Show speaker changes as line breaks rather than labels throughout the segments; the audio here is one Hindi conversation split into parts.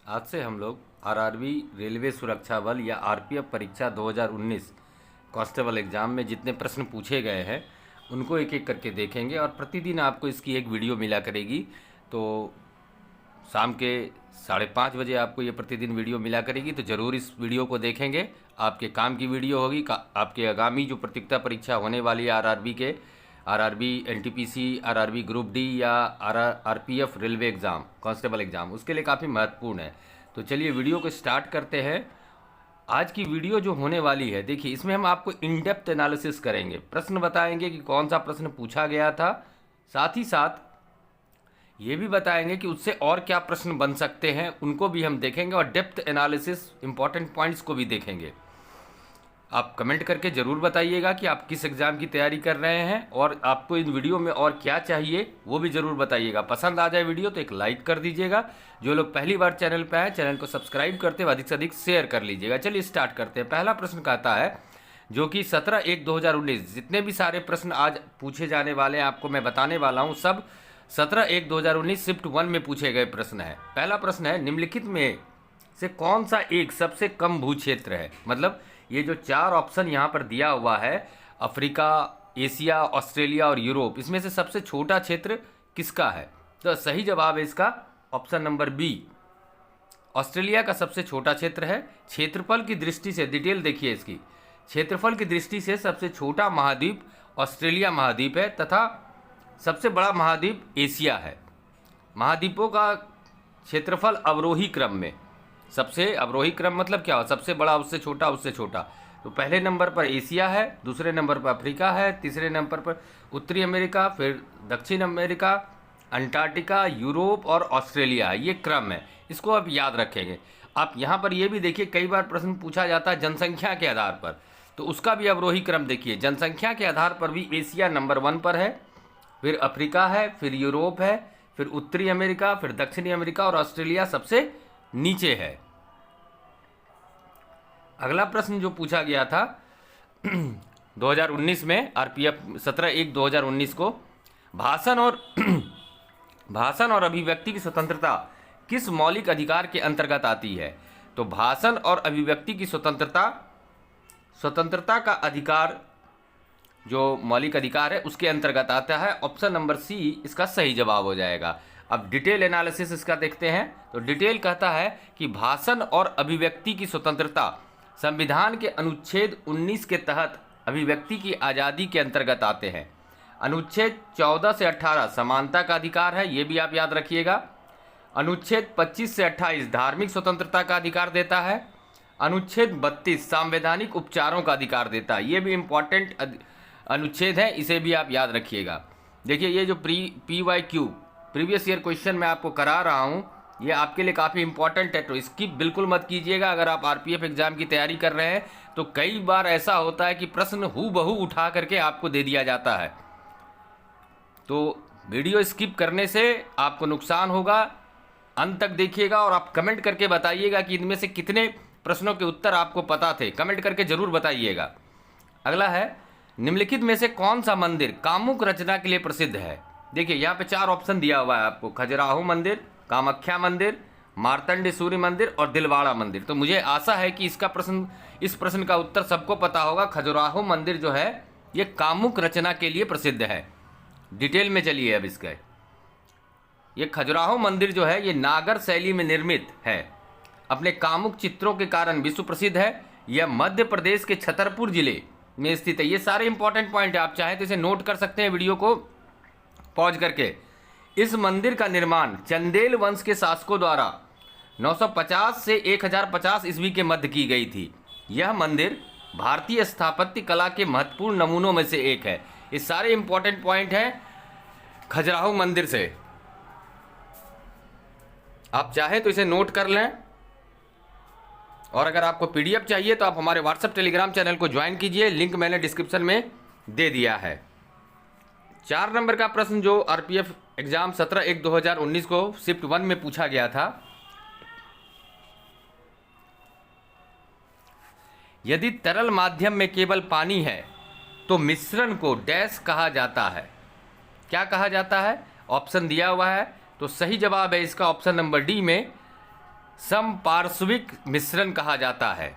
आज से हम लोग आरआरबी रेलवे सुरक्षा बल या आरपीएफ परीक्षा 2019 कांस्टेबल एग्ज़ाम में जितने प्रश्न पूछे गए हैं उनको एक एक करके देखेंगे और प्रतिदिन आपको इसकी एक वीडियो मिला करेगी। तो शाम के 5:30 बजे आपको ये प्रतिदिन वीडियो मिला करेगी, तो ज़रूर इस वीडियो को देखेंगे। आपके काम की वीडियो होगी। आपके आगामी जो प्रतियोगिता परीक्षा होने वाली है RRB NTPC, RRB group D या RPF railway exam constable exam, उसके लिए काफ़ी महत्वपूर्ण है। तो चलिए वीडियो को स्टार्ट करते हैं। आज की वीडियो जो होने वाली है, देखिए इसमें हम आपको इन डेप्थ एनालिसिस करेंगे, प्रश्न बताएंगे कि कौन सा प्रश्न पूछा गया था, साथ ही साथ ये भी बताएंगे कि उससे और क्या प्रश्न बन सकते हैं, उनको भी हम देखेंगे और डेप्थ एनालिसिस इंपॉर्टेंट पॉइंट्स को भी देखेंगे। आप कमेंट करके ज़रूर बताइएगा कि आप किस एग्ज़ाम की तैयारी कर रहे हैं और आपको इन वीडियो में और क्या चाहिए वो भी ज़रूर बताइएगा। पसंद आ जाए वीडियो तो एक लाइक कर दीजिएगा। जो लोग पहली बार चैनल पर आए, चैनल को सब्सक्राइब करते हुए अधिक से अधिक शेयर कर लीजिएगा। चलिए स्टार्ट करते हैं। पहला प्रश्न कहता है, जो कि 17/1/2019 जितने भी सारे प्रश्न आज पूछे जाने वाले हैं आपको मैं बताने वाला हूँ, सब 17/1/2019 शिफ्ट 1 में पूछे गए प्रश्न है। पहला प्रश्न है, निम्नलिखित में से कौन सा एक सबसे कम भू क्षेत्र है। मतलब ये जो 4 ऑप्शन यहाँ पर दिया हुआ है, अफ्रीका, एशिया, ऑस्ट्रेलिया और यूरोप, इसमें से सबसे छोटा क्षेत्र किसका है? तो सही जवाब है इसका ऑप्शन नंबर बी, ऑस्ट्रेलिया का सबसे छोटा क्षेत्र है। क्षेत्रफल की दृष्टि से, डिटेल देखिए इसकी, क्षेत्रफल की दृष्टि से सबसे छोटा महाद्वीप ऑस्ट्रेलिया महाद्वीप है तथा सबसे बड़ा महाद्वीप एशिया है। महाद्वीपों का क्षेत्रफल अवरोही क्रम में, सबसे अवरोही क्रम मतलब क्या हो, सबसे बड़ा उससे छोटा। तो पहले नंबर पर एशिया है, दूसरे नंबर पर अफ्रीका है, तीसरे नंबर पर उत्तरी अमेरिका, फिर दक्षिण अमेरिका, अंटार्कटिका, यूरोप और ऑस्ट्रेलिया, ये क्रम है। इसको आप याद रखेंगे। आप यहाँ पर ये भी देखिए, कई बार प्रश्न पूछा जाता है जनसंख्या के आधार पर, तो उसका भी अवरोही क्रम देखिए। जनसंख्या के आधार पर भी एशिया नंबर 1 पर है, फिर अफ्रीका है, फिर यूरोप है, फिर उत्तरी अमेरिका, फिर दक्षिणी अमेरिका और ऑस्ट्रेलिया सबसे नीचे है। अगला प्रश्न जो पूछा गया था 2019 में, आरपीएफ 17/1/2019 को, भाषण और अभिव्यक्ति की स्वतंत्रता किस मौलिक अधिकार के अंतर्गत आती है? तो भाषण और अभिव्यक्ति की स्वतंत्रता का अधिकार जो मौलिक अधिकार है उसके अंतर्गत आता है। ऑप्शन नंबर सी इसका सही जवाब हो जाएगा। अब डिटेल एनालिसिस इसका देखते हैं। तो डिटेल कहता है कि भाषण और अभिव्यक्ति की स्वतंत्रता संविधान के अनुच्छेद 19 के तहत अभिव्यक्ति की आज़ादी के अंतर्गत आते हैं। अनुच्छेद 14 से 18 समानता का अधिकार है, ये भी आप याद रखिएगा। अनुच्छेद 25 से 28 धार्मिक स्वतंत्रता का अधिकार देता है। अनुच्छेद 32 संवैधानिक उपचारों का अधिकार देता है, ये भी इम्पॉर्टेंट अनुच्छेद है, इसे भी आप याद रखिएगा। देखिए ये जो PYQ प्रीवियस ईयर क्वेश्चन मैं आपको करा रहा हूँ, ये आपके लिए काफ़ी इंपॉर्टेंट है, तो स्किप बिल्कुल मत कीजिएगा। अगर आप आरपीएफ एग्जाम की तैयारी कर रहे हैं तो कई बार ऐसा होता है कि प्रश्न हूबहू उठा करके आपको दे दिया जाता है, तो वीडियो स्किप करने से आपको नुकसान होगा। अंत तक देखिएगा और आप कमेंट करके बताइएगा कि इनमें से कितने प्रश्नों के उत्तर आपको पता थे, कमेंट करके जरूर बताइएगा। अगला है, निम्नलिखित में से कौन सा मंदिर कामुक रचना के लिए प्रसिद्ध है? देखिए यहाँ पे 4 ऑप्शन दिया हुआ है आपको, खजुराहो मंदिर, कामाख्या मंदिर, मार्तंड सूर्य मंदिर और दिलवाड़ा मंदिर। तो मुझे आशा है कि इस प्रश्न का उत्तर सबको पता होगा। खजुराहो मंदिर जो है ये कामुक रचना के लिए प्रसिद्ध है। डिटेल में चलिए अब इसका, ये खजुराहो मंदिर जो है ये नागर शैली में निर्मित है, अपने कामुक चित्रों के कारण विश्व प्रसिद्ध है। यह मध्य प्रदेश के छतरपुर जिले में स्थित है। ये सारे इंपॉर्टेंट पॉइंट है, आप चाहे तो इसे नोट कर सकते हैं वीडियो को पॉज करके। इस मंदिर का निर्माण चंदेल वंश के शासकों द्वारा 950 से 1050 ईस्वी के मध्य की गई थी। यह मंदिर भारतीय स्थापत्य कला के महत्वपूर्ण नमूनों में से एक है। ये सारे इंपॉर्टेंट पॉइंट हैं खजुराहो मंदिर से, आप चाहे तो इसे नोट कर लें। और अगर आपको पीडीएफ चाहिए तो आप हमारे व्हाट्सएप टेलीग्राम चैनल को ज्वाइन कीजिए, लिंक मैंने डिस्क्रिप्शन में दे दिया है। 4 नंबर का प्रश्न जो आरपीएफ एग्जाम 17/1/2019 को शिफ्ट 1 में पूछा गया था, यदि तरल माध्यम में केवल पानी है तो मिश्रण को डैश कहा जाता है? क्या कहा जाता है? ऑप्शन दिया हुआ है, तो सही जवाब है इसका ऑप्शन नंबर डी में समपार्श्विक मिश्रण कहा जाता है।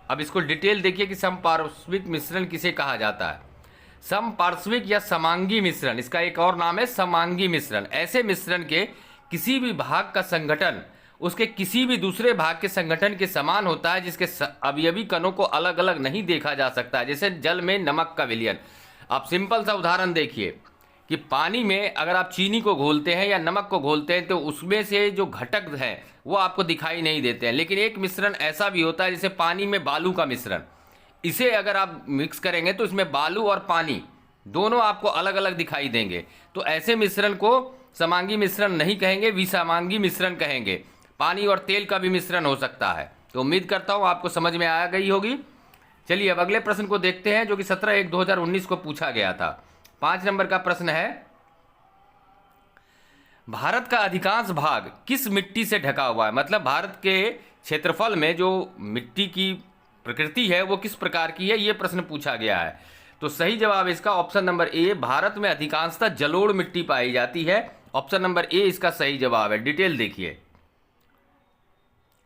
अब इसको डिटेल देखिए कि समपार्श्विक मिश्रण किसे कहा जाता है। समपार्श्विक या समांगी मिश्रण, इसका एक और नाम है समांगी मिश्रण। ऐसे मिश्रण के किसी भी भाग का संगठन उसके किसी भी दूसरे भाग के संगठन के समान होता है, जिसके अवयवी कणों को अलग अलग नहीं देखा जा सकता है। जैसे जल में नमक का विलयन। आप सिंपल सा उदाहरण देखिए कि पानी में अगर आप चीनी को घोलते हैं या नमक को घोलते हैं तो उसमें से जो घटक हैं वो आपको दिखाई नहीं देते हैं। लेकिन एक मिश्रण ऐसा भी होता है जैसे पानी में बालू का मिश्रण, इसे अगर आप मिक्स करेंगे तो इसमें बालू और पानी दोनों आपको अलग अलग दिखाई देंगे। तो ऐसे मिश्रण को समांगी मिश्रण नहीं कहेंगे, विसमांगी मिश्रण कहेंगे। पानी और तेल का भी मिश्रण हो सकता है। तो उम्मीद करता हूँ आपको समझ में आ गई होगी। चलिए अब अगले प्रश्न को देखते हैं जो कि 17/1/2019 को पूछा गया था। 5 नंबर का प्रश्न है, भारत का अधिकांश भाग किस मिट्टी से ढका हुआ है? मतलब भारत के क्षेत्रफल में जो मिट्टी की प्रकृति है वो किस प्रकार की है, ये प्रश्न पूछा गया है। तो सही जवाब इसका ऑप्शन नंबर ए, भारत में अधिकांशतः जलोढ़ मिट्टी पाई जाती है। ऑप्शन नंबर ए इसका सही जवाब है। डिटेल देखिए,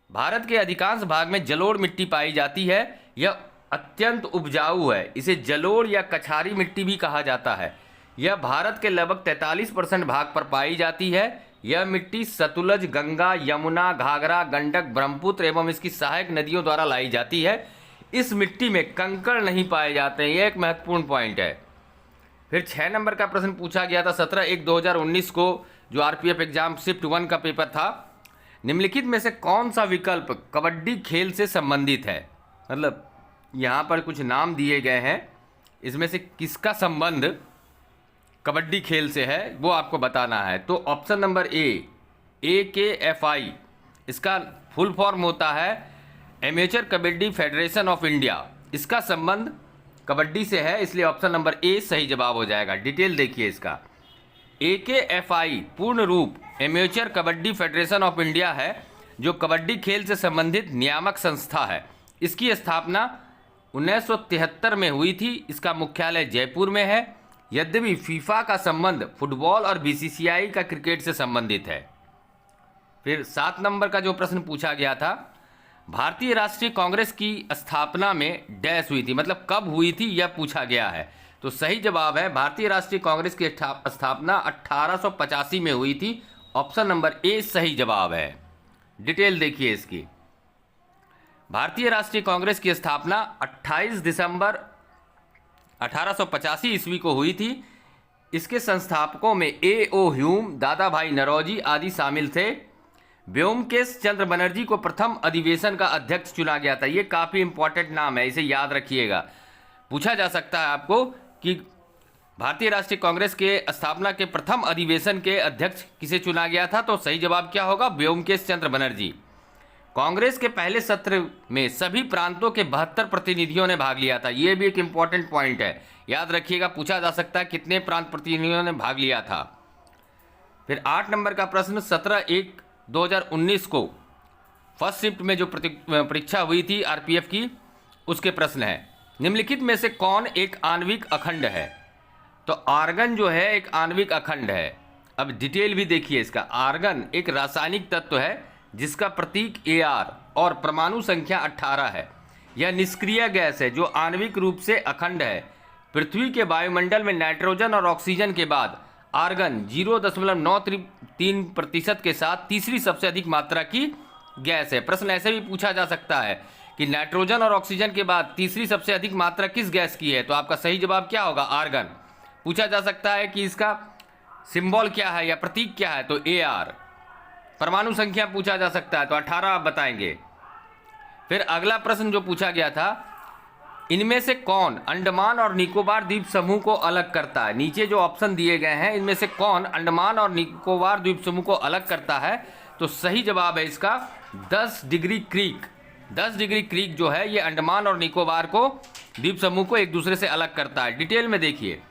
भारत के अधिकांश भाग में जलोढ़ मिट्टी पाई जाती है। यह अत्यंत उपजाऊ है। इसे जलोढ़ या कछारी मिट्टी भी कहा जाता है। यह भारत के लगभग 43% भाग पर पाई जाती है। यह मिट्टी सतलुज, गंगा, यमुना, घाघरा, गंडक, ब्रह्मपुत्र एवं इसकी सहायक नदियों द्वारा लाई जाती है। इस मिट्टी में कंकड़ नहीं पाए जाते हैं, यह एक महत्वपूर्ण पॉइंट है। फिर 6 नंबर का प्रश्न पूछा गया था 17/1/2019 को, जो आरपीएफ एग्जाम शिफ्ट 1 का पेपर था। निम्नलिखित में से कौन सा विकल्प कबड्डी खेल से संबंधित है? मतलब यहाँ पर कुछ नाम दिए गए हैं, इसमें से किसका संबंध कबड्डी खेल से है वो आपको बताना है। तो ऑप्शन नंबर ए, AKFI, इसका फुल फॉर्म होता है amateur kabaddi federation of India. इसका संबंध कबड्डी से है, इसलिए ऑप्शन नंबर ए सही जवाब हो जाएगा। डिटेल देखिए इसका, AKFI पूर्ण रूप amateur kabaddi federation of India है, जो कबड्डी खेल से संबंधित नियामक संस्था है। इसकी स्थापना 1973 में हुई थी। इसका मुख्यालय जयपुर में है। यद्यपि फीफा का संबंध फुटबॉल और BCCI का क्रिकेट से संबंधित है। फिर 7 नंबर का जो प्रश्न पूछा गया था, भारतीय राष्ट्रीय कांग्रेस की स्थापना में डैश हुई थी, मतलब कब हुई थी यह पूछा गया है। तो सही जवाब है भारतीय राष्ट्रीय कांग्रेस की स्थापना 1885 में हुई थी। ऑप्शन नंबर ए सही जवाब है। डिटेल देखिए इसकी, भारतीय राष्ट्रीय कांग्रेस की स्थापना 28 दिसंबर 1885 ईस्वी को हुई थी। इसके संस्थापकों में A.O. ह्यूम, दादा भाई नौरोजी आदि शामिल थे। व्योमकेश चंद्र बनर्जी को प्रथम अधिवेशन का अध्यक्ष चुना गया था। ये काफ़ी इंपॉर्टेंट नाम है, इसे याद रखिएगा। पूछा जा सकता है आपको कि भारतीय राष्ट्रीय कांग्रेस के स्थापना के प्रथम अधिवेशन के अध्यक्ष किसे चुना गया था, तो सही जवाब क्या होगा? व्योमकेश चंद्र बनर्जी। कांग्रेस के पहले सत्र में सभी प्रांतों के 72 प्रतिनिधियों ने भाग लिया था। यह भी एक इंपॉर्टेंट पॉइंट है, याद रखिएगा। पूछा जा सकता है कितने प्रांत प्रतिनिधियों ने भाग लिया था। फिर 8 नंबर का प्रश्न 17/1/2019 को फर्स्ट शिफ्ट में जो परीक्षा हुई थी आरपीएफ की, उसके प्रश्न है, निम्नलिखित में से कौन एक आणविक अखंड है? तो आर्गन जो है एक आणविक अखंड है। अब डिटेल भी देखिए इसका। आर्गन एक रासायनिक तत्व है जिसका प्रतीक Ar और परमाणु संख्या 18 है। यह निष्क्रिय गैस है जो आणविक रूप से अखंड है। पृथ्वी के वायुमंडल में नाइट्रोजन और ऑक्सीजन के बाद आर्गन 0.93% के साथ तीसरी सबसे अधिक मात्रा की गैस है। प्रश्न ऐसे भी पूछा जा सकता है कि नाइट्रोजन और ऑक्सीजन के बाद तीसरी सबसे अधिक मात्रा किस गैस की है? तो आपका सही जवाब क्या होगा? आर्गन। पूछा जा सकता है कि इसका सिंबल क्या है या प्रतीक क्या है? तो Ar। परमाणु संख्या पूछा जा सकता है, तो 18 आप बताएंगे। फिर अगला प्रश्न जो पूछा गया था, इनमें से कौन अंडमान और निकोबार द्वीप समूह को अलग करता है? नीचे जो ऑप्शन दिए गए हैं, इनमें से कौन अंडमान और निकोबार द्वीप समूह को अलग करता है? तो सही जवाब है इसका 10 डिग्री क्रीक। 10 डिग्री क्रीक जो है ये अंडमान और निकोबार को द्वीप समूह को एक दूसरे से अलग करता है। डिटेल में देखिए,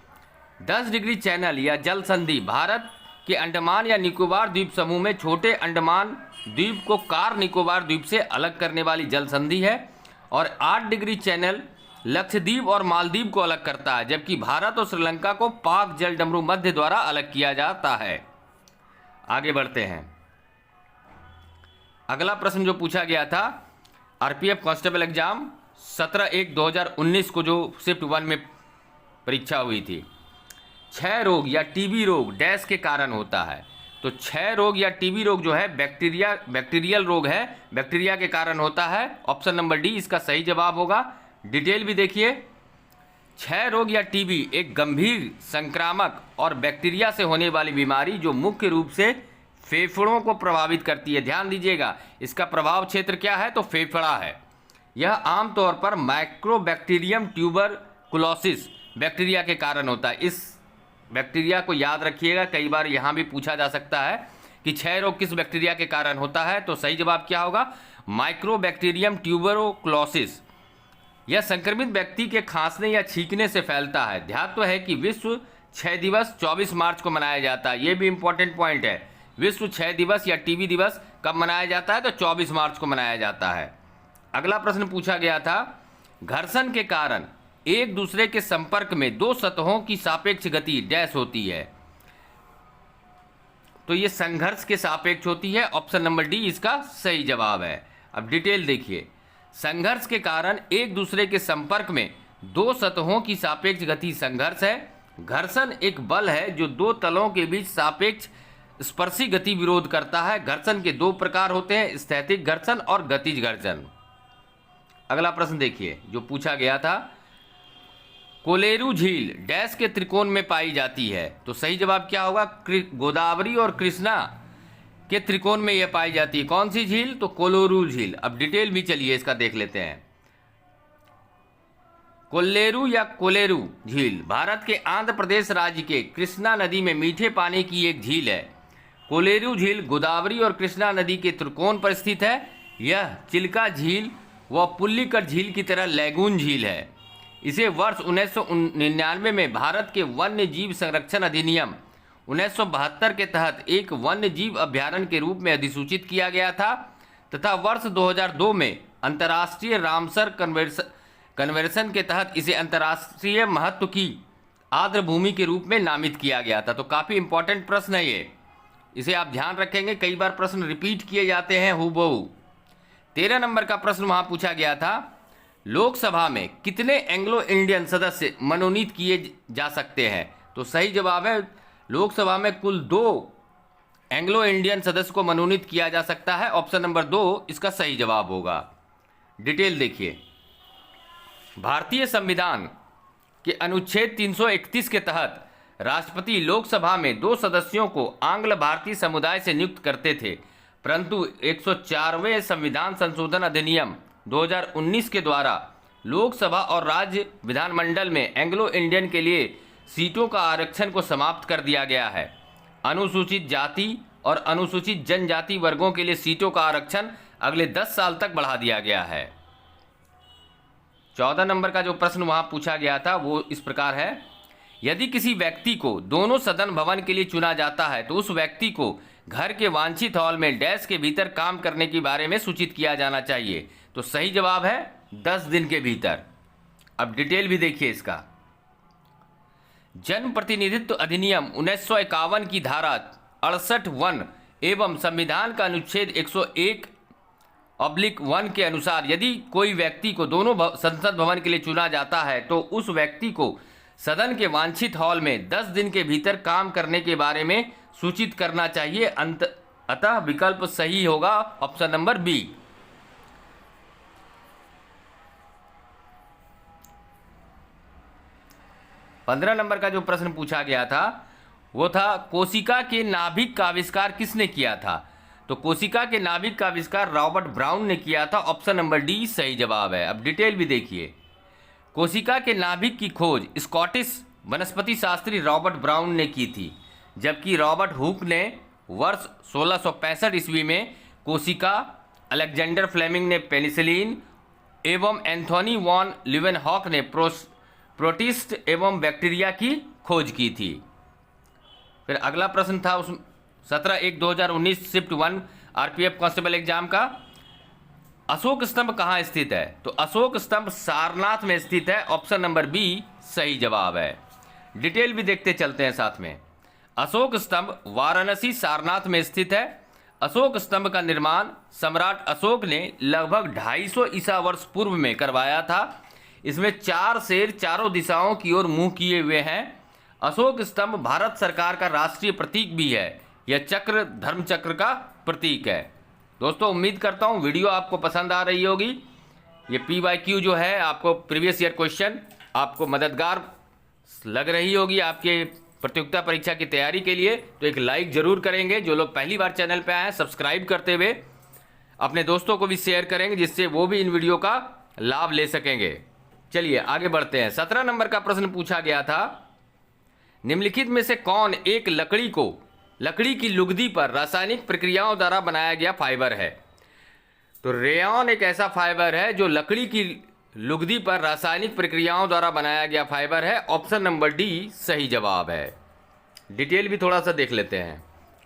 10 डिग्री चैनल या जल संधि भारत कि अंडमान या निकोबार द्वीप समूह में छोटे अंडमान द्वीप को कार निकोबार द्वीप से अलग करने वाली जल संधि है। और 8 डिग्री चैनल लक्षद्वीप और मालदीव को अलग करता है, जबकि भारत और श्रीलंका को पाक जल डमरू मध्य द्वारा अलग किया जाता है। आगे बढ़ते हैं। अगला प्रश्न जो पूछा गया था, आरपीएफ कांस्टेबल एग्जाम 17/1/2019 को जो शिफ्ट 1 में परीक्षा हुई थी, क्षय रोग या टीबी रोग डैश के कारण होता है। तो क्षय रोग या टीबी रोग जो है बैक्टीरियल रोग है, बैक्टीरिया के कारण होता है। ऑप्शन नंबर डी इसका सही जवाब होगा। डिटेल भी देखिए, क्षय रोग या टीबी एक गंभीर संक्रामक और बैक्टीरिया से होने वाली बीमारी जो मुख्य रूप से फेफड़ों को प्रभावित करती है। ध्यान दीजिएगा, इसका प्रभाव क्षेत्र क्या है, तो फेफड़ा है। यह आमतौर पर माइक्रोबैक्टीरियम ट्यूबरकुलोसिस बैक्टीरिया के कारण होता है। इस बैक्टीरिया को याद रखिएगा, कई बार यहाँ भी पूछा जा सकता है कि क्षय रोग किस बैक्टीरिया के कारण होता है। तो सही जवाब क्या होगा, माइक्रोबैक्टीरियम ट्यूबरकुलोसिस। यह संक्रमित व्यक्ति के खांसने या छींकने से फैलता है। ध्यात्व है कि विश्व क्षय दिवस 24 मार्च को मनाया जाता है। ये भी इंपॉर्टेंट पॉइंट है, विश्व क्षय दिवस या टीबी दिवस कब मनाया जाता है, तो 24 मार्च को मनाया जाता है। अगला प्रश्न पूछा गया था, घर्षण के कारण एक दूसरे के संपर्क में दो सतहों की सापेक्ष गति डैश होती है। तो ये संघर्ष के सापेक्ष होती है। ऑप्शन नंबर डी इसका सही जवाब है। अब डिटेल देखिए, संघर्ष के कारण एक दूसरे के संपर्क में दो सतहों की सापेक्ष गति संघर्ष है। घर्षण एक बल है जो दो तलों के बीच सापेक्ष स्पर्शी गति विरोध करता है। घर्षण के दो प्रकार होते हैं, स्थैतिक घर्षण और गतिज घर्षण। अगला प्रश्न देखिए जो पूछा गया था, कोलेरू झील डैश के त्रिकोण में पाई जाती है। तो सही जवाब क्या होगा, गोदावरी और कृष्णा के त्रिकोण में यह पाई जाती है। कौन सी झील, तो कोलेरू झील। अब डिटेल भी चलिए इसका देख लेते हैं। कोल्लेरू या कोलेरू झील भारत के आंध्र प्रदेश राज्य के कृष्णा नदी में मीठे पानी की एक झील है। कोलेरू झील गोदावरी और कृष्णा नदी के त्रिकोण पर स्थित है। यह चिल्का झील व पुल्लिकट झील की तरह लैगून झील है। इसे वर्ष 1999 में भारत के वन्य जीव संरक्षण अधिनियम 1972 के तहत एक वन्य जीव अभ्यारण्य के रूप में अधिसूचित किया गया था तथा वर्ष 2002 में अंतर्राष्ट्रीय रामसर कन्वेंशन के तहत इसे अंतर्राष्ट्रीय महत्व की आर्द्र भूमि के रूप में नामित किया गया था। तो काफ़ी इंपॉर्टेंट प्रश्न है ये, इसे आप ध्यान रखेंगे, कई बार प्रश्न रिपीट किए जाते हैं हूबहू। 13 नंबर का प्रश्न वहाँ पूछा गया था, लोकसभा में कितने एंग्लो इंडियन सदस्य मनोनीत किए जा सकते हैं। तो सही जवाब है, लोकसभा में कुल 2 एंग्लो इंडियन सदस्य को मनोनीत किया जा सकता है। ऑप्शन नंबर 2 इसका सही जवाब होगा। डिटेल देखिए, भारतीय संविधान के अनुच्छेद 331 के तहत राष्ट्रपति लोकसभा में 2 सदस्यों को आंग्ल भारतीय समुदाय से नियुक्त करते थे, परंतु 104वें संविधान संशोधन अधिनियम 2019 के द्वारा लोकसभा और राज्य विधानमंडल में एंग्लो इंडियन के लिए सीटों का आरक्षण को समाप्त कर दिया गया है। अनुसूचित जाति और अनुसूचित जनजाति वर्गों के लिए सीटों का आरक्षण अगले 10 साल तक बढ़ा दिया गया है। 14 नंबर का जो प्रश्न वहां पूछा गया था वो इस प्रकार है, यदि किसी व्यक्ति को दोनों सदन भवन के लिए चुना जाता है तो उस व्यक्ति को घर के वांछित हॉल में डैश के भीतर काम करने के बारे में सूचित किया जाना चाहिए। तो सही जवाब है 10 दिन के भीतर। अब डिटेल भी देखिए इसका, जन प्रतिनिधित्व अधिनियम 1951 की धारा 68(1) एवं संविधान का अनुच्छेद 101(1) के अनुसार यदि कोई व्यक्ति को दोनों संसद भवन के लिए चुना जाता है तो उस व्यक्ति को सदन के वांछित हॉल में 10 दिन के भीतर काम करने के बारे में सूचित करना चाहिए। अतः विकल्प सही होगा ऑप्शन नंबर बी। पंद्रह नंबर का जो प्रश्न पूछा गया था वो था, कोशिका के नाभिक का आविष्कार किसने किया था। तो कोशिका के नाभिक का आविष्कार रॉबर्ट ब्राउन ने किया था। ऑप्शन नंबर डी सही जवाब है। अब डिटेल भी देखिए, कोशिका के नाभिक की खोज स्कॉटिश वनस्पति शास्त्री रॉबर्ट ब्राउन ने की थी, जबकि रॉबर्ट हुक ने वर्ष 1665 ईस्वी में कोशिका, अलेक्जेंडर फ्लेमिंग ने पेनिसिलिन एवं एंथोनी वॉन लीवेनहॉक ने प्रोटिस्ट एवं बैक्टीरिया की खोज की थी। फिर अगला प्रश्न था उस 17/1/2019 शिफ्ट 1 आरपीएफ कांस्टेबल एग्जाम का, अशोक स्तंभ कहाँ स्थित है। तो अशोक स्तंभ सारनाथ में स्थित है। ऑप्शन नंबर बी सही जवाब है। डिटेल भी देखते चलते हैं साथ में, अशोक स्तंभ वाराणसी सारनाथ में स्थित है। अशोक स्तंभ का निर्माण सम्राट अशोक ने लगभग 250 ईसा वर्ष पूर्व में करवाया था। इसमें 4 शेर चारों दिशाओं की ओर मुंह किए हुए हैं। अशोक स्तंभ भारत सरकार का राष्ट्रीय प्रतीक भी है। यह चक्र धर्म चक्र का प्रतीक है। दोस्तों, उम्मीद करता हूँ वीडियो आपको पसंद आ रही होगी। ये PYQ जो है आपको प्रीवियस ईयर क्वेश्चन आपको मददगार लग रही होगी आपके प्रतियोगिता परीक्षा की तैयारी के लिए। तो एक लाइक जरूर करेंगे। जो लोग पहली बार चैनल पे आए हैं सब्सक्राइब करते हुए अपने दोस्तों को भी शेयर करेंगे, जिससे वो भी इन वीडियो का लाभ ले सकेंगे। चलिए आगे बढ़ते हैं। 17 नंबर का प्रश्न पूछा गया था, निम्नलिखित में से कौन एक लकड़ी की लुगदी पर रासायनिक प्रक्रियाओं द्वारा बनाया गया फाइबर है? तो रेयॉन एक ऐसा फाइबर है जो लकड़ी की लुगदी पर रासायनिक प्रक्रियाओं द्वारा बनाया गया फाइबर है। ऑप्शन नंबर डी सही जवाब है। डिटेल भी थोड़ा सा देख लेते हैं।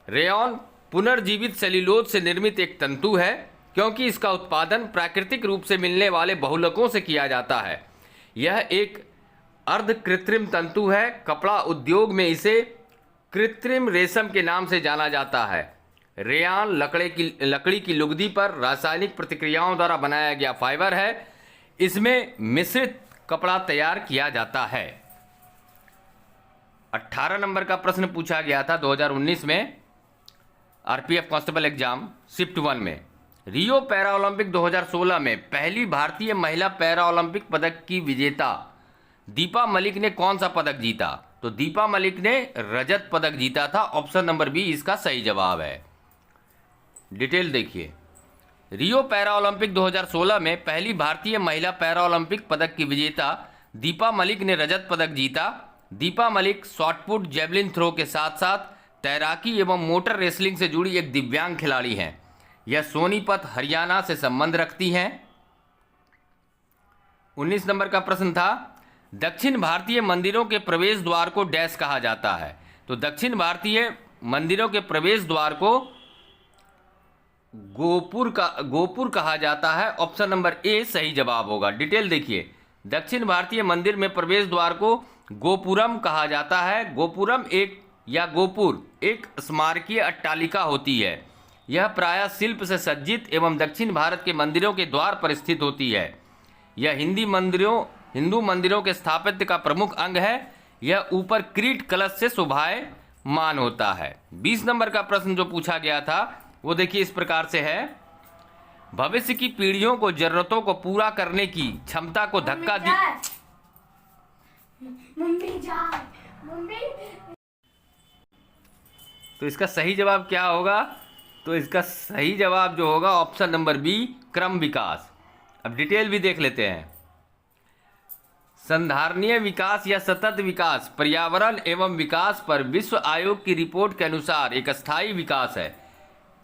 रेयॉन पुनर्जीवित सेल्यूलोज से निर्मित एक तंतु है, क्योंकि इसका उत्पादन प्राकृतिक रूप से मिलने वाले बहुलकों से किया जाता है। यह एक अर्ध कृत्रिम तंतु है। कपड़ा उद्योग में इसे कृत्रिम रेशम के नाम से जाना जाता है। रेयॉन लकड़ी की लुगदी पर रासायनिक प्रतिक्रियाओं द्वारा बनाया गया फाइबर है। इसमें मिश्रित कपड़ा तैयार किया जाता है। 18 नंबर का प्रश्न पूछा गया था 2019 में आरपीएफ कांस्टेबल एग्जाम शिफ्ट 1 में। रियो पैरा ओलंपिक 2016 में पहली भारतीय महिला पैरा ओलंपिक पदक की विजेता दीपा मलिक ने कौन सा पदक जीता? तो दीपा मलिक ने रजत पदक जीता था। ऑप्शन नंबर बी इसका सही जवाब है। डिटेल देखिए। रियो पैरा ओलंपिक 2016 में पहली भारतीय महिला पैरा ओलंपिक पदक की विजेता दीपा मलिक ने रजत पदक जीता। Deepa Malik shot put, javelin throw के साथ साथ तैराकी एवं मोटर रेसलिंग से जुड़ी एक दिव्यांग खिलाड़ी हैं। यह सोनीपत हरियाणा से संबंध रखती हैं। 19 नंबर का प्रश्न था, दक्षिण भारतीय मंदिरों के प्रवेश द्वार को डैश कहा जाता है? तो दक्षिण भारतीय मंदिरों के प्रवेश द्वार को गोपुर कहा जाता है। ऑप्शन नंबर ए सही जवाब होगा। डिटेल देखिए। दक्षिण भारतीय मंदिर में प्रवेश द्वार को गोपुरम कहा जाता है। गोपुरम गोपुर एक स्मारकीय अट्टालिका होती है। यह प्रायः शिल्प से सज्जित एवं दक्षिण भारत के मंदिरों के द्वार पर स्थित होती है। यह हिंदू मंदिरों के स्थापत्य का प्रमुख अंग है। यह ऊपर क्रीट कलश से शोभायमान होता है। 20 नंबर का प्रश्न जो पूछा गया था वो देखिए इस प्रकार से है, भविष्य की पीढ़ियों को जरूरतों को पूरा करने की क्षमता को धक्का दी। तो इसका सही जवाब क्या होगा? तो इसका सही जवाब जो होगा ऑप्शन नंबर बी क्रम विकास। अब डिटेल भी देख लेते हैं। संधारणीय विकास या सतत विकास पर्यावरण एवं विकास पर विश्व आयोग की रिपोर्ट के अनुसार एक स्थायी विकास है,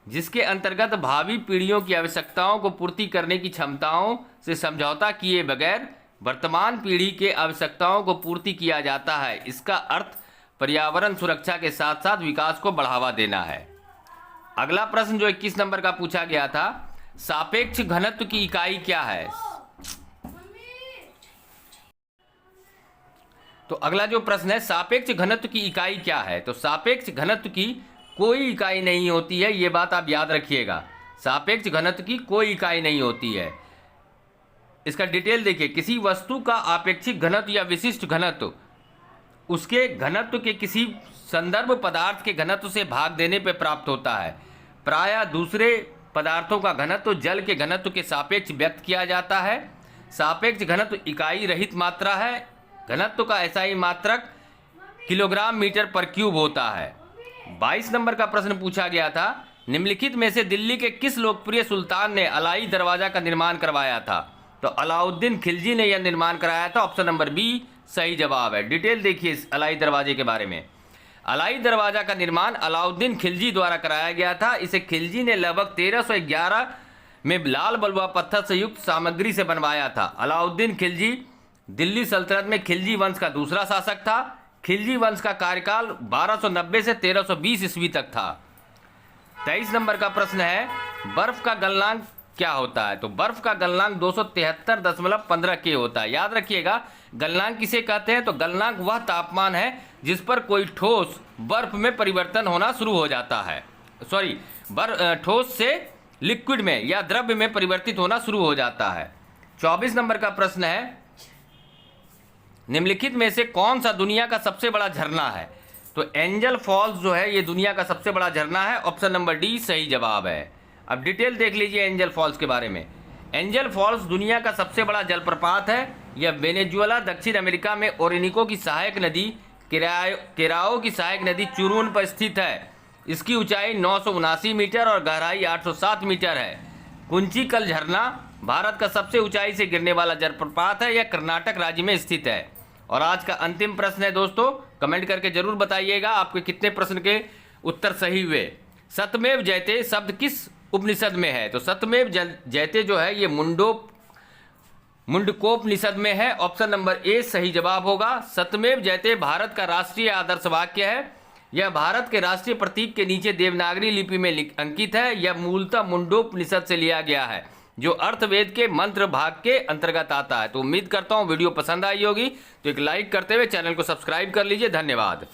जिसके अंतर्गत भावी पीढ़ियों की आवश्यकताओं को पूर्ति करने की क्षमताओं से समझौता किए बगैर वर्तमान पीढ़ी के आवश्यकताओं को पूर्ति किया जाता है। इसका अर्थ पर्यावरण सुरक्षा के साथ साथ विकास को बढ़ावा देना है। अगला प्रश्न जो 21 नंबर का पूछा गया था, सापेक्ष घनत्व की इकाई क्या है? तो अगला जो प्रश्न है, सापेक्ष घनत्व की इकाई क्या है? तो सापेक्ष घनत्व की कोई इकाई नहीं होती है, ये बात आप याद रखिएगा। सापेक्ष घनत्व की कोई इकाई नहीं होती है। इसका डिटेल देखिए। किसी वस्तु का आपेक्षिक घनत्व या विशिष्ट घनत्व उसके घनत्व के किसी संदर्भ पदार्थ के घनत्व से भाग देने पर प्राप्त होता है। प्रायः दूसरे पदार्थों का घनत्व जल के घनत्व के सापेक्ष व्यक्त किया जाता है। सापेक्ष घनत्व इकाई रहित मात्रा है। घनत्व का एसआई मात्रक किलोग्राम मीटर पर क्यूब होता है। 22 नंबर का प्रश्न पूछा गया था, निम्नलिखित में से दिल्ली के किस लोकप्रिय सुल्तान ने अलाई दरवाजा का निर्माण करवाया था? तो अलाउद्दीन खिलजी ने यह निर्माण कराया था। ऑप्शन नंबर बी सही जवाब है। डिटेल देखिए इस अलाई दरवाजे के बारे में। अलाई दरवाजा का निर्माण अलाउद्दीन खिलजी द्वारा कराया गया था। इसे खिलजी ने लगभग 1311 में लाल बलुआ पत्थर से युक्त सामग्री से बनवाया था। अलाउद्दीन खिलजी दिल्ली सल्तनत में खिलजी वंश का दूसरा शासक था। खिलजी वंश का कार्यकाल 1290 से 1320 ईस्वी तक था। 23 नंबर का प्रश्न है, बर्फ का गलनांक क्या होता है? तो बर्फ का गलनांक 273.15 के होता है। याद रखिएगा, गलनांक किसे कहते हैं? तो गलनांक वह तापमान है जिस पर कोई ठोस बर्फ में परिवर्तन होना शुरू हो जाता है। ठोस से लिक्विड में या द्रव्य में परिवर्तित होना शुरू हो जाता है। 24 नंबर का प्रश्न है, निम्नलिखित में से कौन सा दुनिया का सबसे बड़ा झरना है? तो एंजल फॉल्स जो है ये दुनिया का सबसे बड़ा झरना है। ऑप्शन नंबर डी सही जवाब है। अब डिटेल देख लीजिए एंजल फॉल्स के बारे में। एंजल फॉल्स दुनिया का सबसे बड़ा जलप्रपात है। यह वेनेजुएला, दक्षिण अमेरिका में ओरिनिको की सहायक नदी केराओ की सहायक नदी चुरून पर स्थित है। इसकी ऊंचाई 979 मीटर और गहराई 807 मीटर है। कुंचिकल झरना भारत का सबसे ऊंचाई से गिरने वाला जलप्रपात है। यह कर्नाटक राज्य में स्थित है। और आज का अंतिम प्रश्न है दोस्तों, कमेंट करके जरूर बताइएगा आपके कितने प्रश्न के उत्तर सही हुए। सत्यमेव जयते शब्द किस उपनिषद में है? तो सत्यमेव जयते जो है ये मुंडकोपनिषद में है। ऑप्शन नंबर ए सही जवाब होगा। सत्यमेव जयते भारत का राष्ट्रीय आदर्श वाक्य है। यह भारत के राष्ट्रीय प्रतीक के नीचे देवनागरी लिपि में अंकित है। यह मूलतः मुंडोपनिषद से लिया गया है जो अर्थवेद के मंत्र भाग के अंतर्गत आता है। तो उम्मीद करता हूँ वीडियो पसंद आई होगी, तो एक लाइक करते हुए चैनल को सब्सक्राइब कर लीजिए। धन्यवाद।